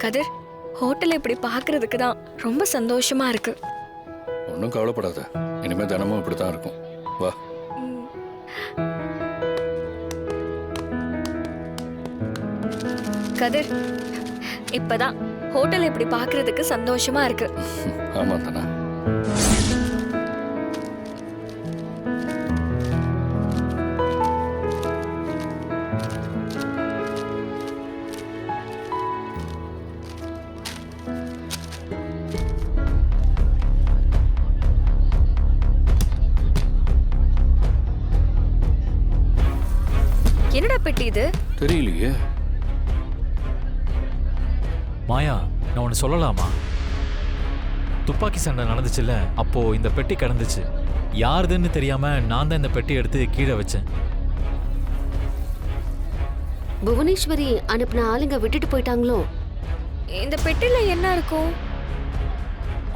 கதிர், hotel இப்படி பார்க்கறதுக்கு தான் ரொம்ப சந்தோஷமா இருக்கு. ஒன்றும் கவலைப்படாத, இனிமே தினமும் இப்படி தான் இருக்கும். வா. கதிர், இப்பதான் ஹோட்டல் இப்படி பார்க்கறதுக்கு சந்தோஷமா இருக்கு. ஆமா தானே. என்னடா பெட்டி இது? தெரியலையே. மாயா, நான் ஒன்று சொல்லலாமா? துப்பாக்கி சண்டை நடந்துச்சுல்ல, அப்போ இந்த பெட்டி கிடந்துச்சு. யாருதுன்னு தெரியாம நான் தான் இந்த பெட்டி எடுத்து கீழே வச்சேன். புவனேஸ்வரி அனுப்பின ஆளுங்க விட்டுட்டு போயிட்டாங்களோ? இந்த பெட்டில என்ன இருக்கும்?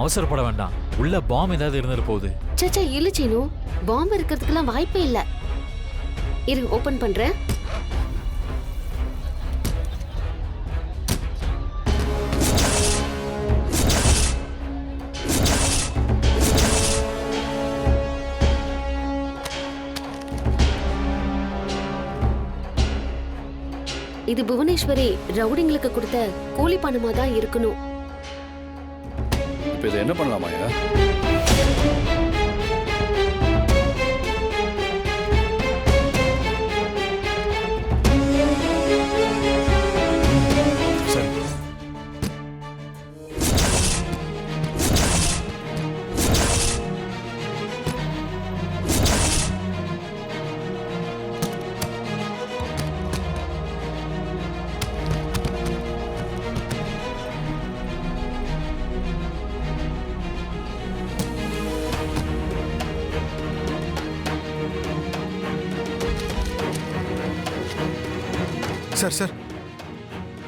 அவசரப்பட வேண்டாம், உள்ள பாம் ஏதாவது இருந்துட்டு போகுது. சச்சா இல்ல சீனு, பாம்பு இருக்கிறதுக்கெல்லாம் வாய்ப்பே இல்ல. இரு, ஓபன் பண்றேன். இது புவனேஸ்வரி ரவுடிங்களுக்கு கொடுத்த கூலி பணமா தான் இருக்கணும். இப்போ இதை என்ன பண்ணலாமாயா? சரி. சார் சார்,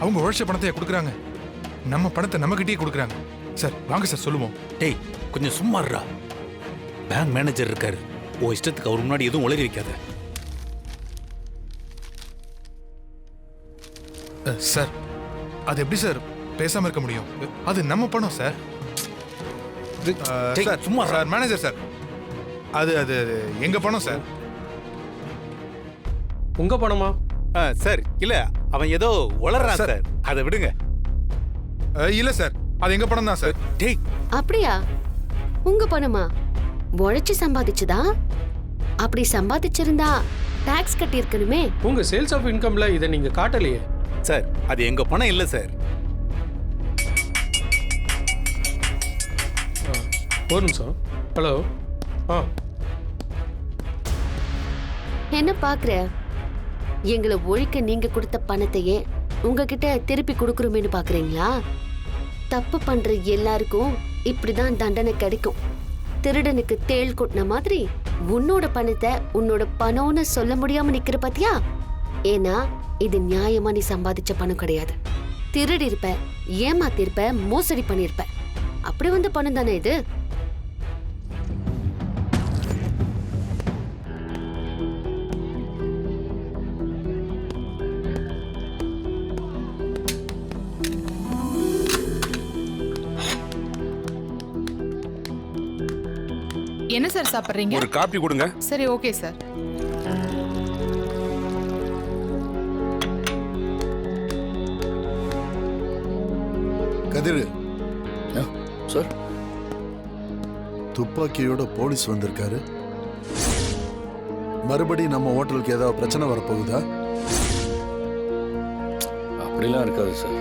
அவங்க உழைச்ச பணத்தை கொடுக்குறாங்க, நம்ம பணத்தை நம்ம கிட்டே கொடுக்குறாங்க. சார் வாங்க சார் சொல்லுவோம். டேய் கொஞ்சம் சும்மா இருடா. பேங்க் மேனேஜர் இருக்காரு, ஓ இஷ்டத்துக்கு அவர் முன்னாடி எதுவும் உளறி வைக்காத. சார் அது எப்படி சார் பேசாம இருக்க முடியும்? அது நம்ம பணம் சார். டேய், சார் சும்மா சார் மேனேஜர் சார், அது அது அது எங்க பணம் சார். உங்க பணமா? சார் இல்ல, அவன் ஏதோ உளறான் சார், அதை விடுங்க. இல்ல சார், அது எங்க பணம் தான் சார். டேய் அப்படியா? உங்க பணமா? உழைச்சு சம்பாதிச்சுதா? அப்படி சம்பாதிச்சிருந்தா டாக்ஸ் கட்டி இருக்கணுமே. உங்க சேல்ஸ் ஆஃப் இன்கம்ல இதை நீங்க காட்டலையே. சார் அது எங்க பணம் இல்ல சார். ஒரு நிமிஷம். ஹலோ. என்ன பாக்குற? எங்களை ஒழிக்க நீங்க கொடுத்த பணத்தையே உங்ககிட்ட திருப்பி கொடுக்கறோமேனு பாக்குறீங்களா? தப்பு பண்ற எல்லாருக்கும் இப்படிதான் தண்டனை கிடைக்கும். திருடனுக்கு தேள் கொட்டின மாதிரி உன்னோட பணத்தை உன்னோட பணம்னு சொல்ல முடியாம நிக்கிற பாத்தியா? ஏன்னா இது நியாயமா நீ சம்பாதிச்ச பணம் கிடையாது. திருடி இருப்ப, ஏமாத்திருப்ப, மோசடி பண்ணிருப்ப. அப்படி வந்த பணம் தானே இது. என்ன சார் சாப்பிடுறீங்க? ஒரு காபி கொடுங்க. சரி, ஓகே சார். கதிர் சார், துப்பாக்கியோட போலீஸ் வந்திருக்காரு. மறுபடியும் நம்ம ஹோட்டலுக்கு ஏதாவது பிரச்சனை வரப்போகுதா? அப்படிலாம் இருக்காது சார்.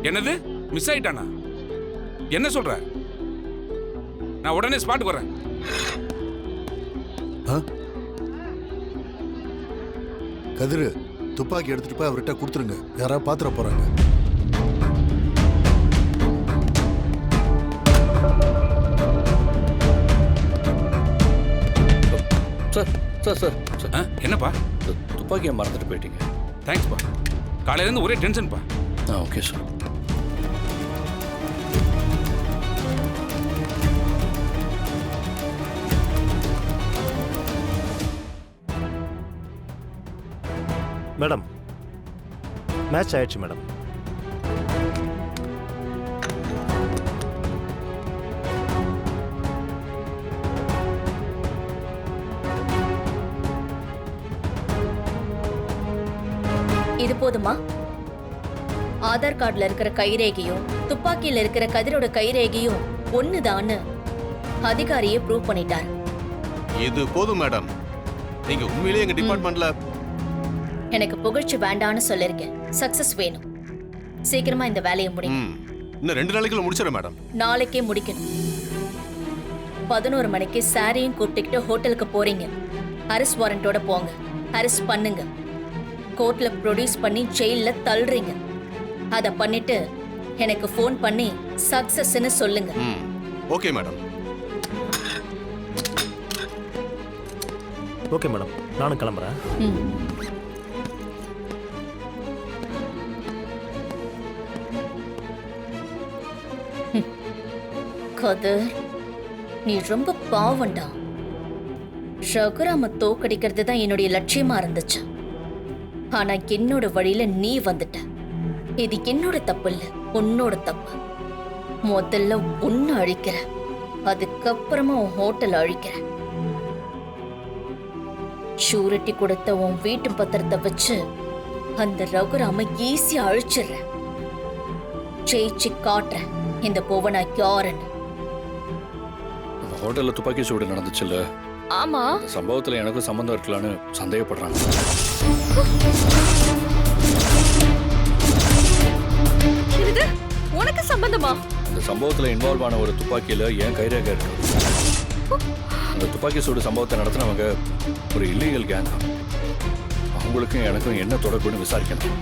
என்னது மிஸ் ஆயிட்டானா? என்ன சொல்ற? நான் உடனே ஸ்பாட்டுக்கு வரேன். கதிர், துப்பாக்கி எடுத்துட்டு போய் அவர்கிட்ட கொடுத்துருங்க, யாராவது பாத்துற போறாங்க. சார் சார் சார் சார், என்னப்பா? துப்பாக்கியை மறந்துட்டு போயிட்டீங்க. தேங்க்ஸ்ப்பா. காலையிலேருந்து ஒரே டென்ஷன்ப்பா. Okay sir. மேடம் மேட்ச் ஆயிடுச்சு மேடம். இது போதுமா? ஆதார் கார்டுல இருக்கிற கைரேகையும் துப்பாக்கியில இருக்கிற கதிரோட கைரேகையும் ஒண்ணுதான்னு அதிகாரியே ப்ரூவ் பண்ணிட்டார். இது போதும் மேடம். நீங்க உண்மையிலேயே எங்க டிபார்ட்மெண்ட்ல எனக்கு புகழ்ச்சி வேண்டான்னு சொல்லிருக்கேன். சக்சஸ் வேணும். சீக்கிரமா இந்த வேலையை முடிங்க. இன்னும் 2 நாளைக்குள்ள முடிச்சிடறேன் மேடம். நாளைக்கே முடிக்கணும். 11 மணிக்கு சாரியும் கூப்பிட்டுக்கிட்டு ஹோட்டலுக்கு போறீங்க. அரெஸ்ட் வாரண்டோட போங்க. அரெஸ்ட் பண்ணுங்க. கோர்ட்ல ப்ரொடியூஸ் பண்ணி ஜெயில்ல தள்ளுறீங்க. அத பண்ணிட்டு எனக்கு ஃபோன் பண்ணி சக்சஸ்ன்னு சொல்லுங்க. Okay madam. ஓகே மேடம், நானும் கிளம்புறேன். கதர், நீ ரொம்ப பாவண்டா. ரகுராம தோக்கடிக்கிறது தான் என்னுடைய லட்சியமா இருந்துச்சு. ஆனா என்னோட வழியில நீ வந்துட்ட. இது என்னோட தப்பு இல்ல, உன்னோட தப்பு. முதல்ல உன்னை அழிக்கிற, அதுக்கப்புறமா உன் ஹோட்டல் அழிக்கிற. ஷூரிட்டி கொடுத்த உன் வீட்டு பத்திரத்தை வச்சு அந்த ரகுராம ஈஸியா அழிச்சிடுற. ஜெயிச்சு காட்டுற இந்த புவனா யாருன்னு. ஹோட்டல்ல துப்பாக்கி சூடு நடந்துச்சுல்ல, ஆமா. அந்த சம்பவத்துல எனக்கும் சம்பந்தம் இருக்கலான்னு சந்தேகப்படுறாங்க. இது உனக்கு சம்பந்தமா? இந்த சம்பவத்துல இன்வால்வ் ஆன ஒரு துப்பாக்கியில என் கைரேகை இருக்கு. அந்த துப்பாக்கி சூடு சம்பவத்தை நடத்தினவங்க ஒரு இல்லீகல் கேங். அவங்களுக்கும் எனக்கும் என்ன தொடர்புன்னு விசாரிக்கணும்.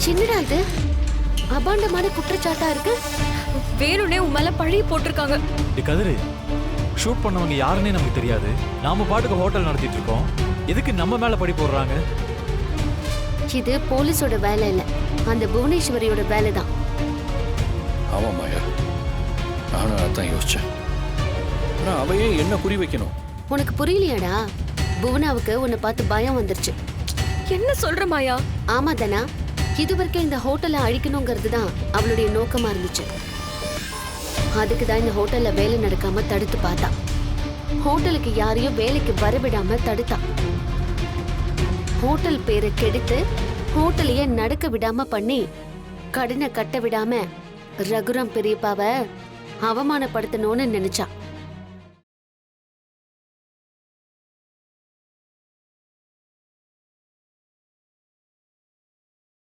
சின்னடா இது அபாண்டமான குற்றச்சாட்டா இருக்கு. வேணும்னே உன் மேல பழி போட்டிருக்காங்க. கதிரு, ஷூட் பண்ணவங்க யாருன்னே நமக்கு தெரியாது. நாம பாட்டுக்கு ஹோட்டல் நடத்திட்டு இருக்கோம். எதுக்கு நம்ம மேல பழி போடுறாங்க? இது போலீஸோட வேலை இல்ல, அந்த புவனேஸ்வரியோட வேலை தான். ஆமா மாயா, நானும் அதான் யோசிச்சேன். ஆனா அவையே என்ன குறி வைக்கணும்? உனக்கு புரியலையாடா? புவனாவுக்கு உன்னை பார்த்து பயம் வந்துருச்சு. என்ன சொல்ற மாயா? ஆமா தானா, இதுவரைக்கும் இந்த ஹோட்டலை அழிக்கணுங்கிறது தான் அவளுடைய நோக்கமா இருந்துச்சு. அதுக்கு தான் இந்த ஹோட்டல்ல வேலை நடக்காம தடுத்து பார்த்தா. ஹோட்டலுக்கு யாரையும் வேலைக்கு வரவிடாம தடுத்தா. ஹோட்டல் பேரை கெடுத்து ஹோட்டலையே நடக்க விடாம பண்ணி கடனை கட்ட விடாம ரகுராம் பெரியப்பாவை அவமானப்படுத்தணும்னு நினைச்சா.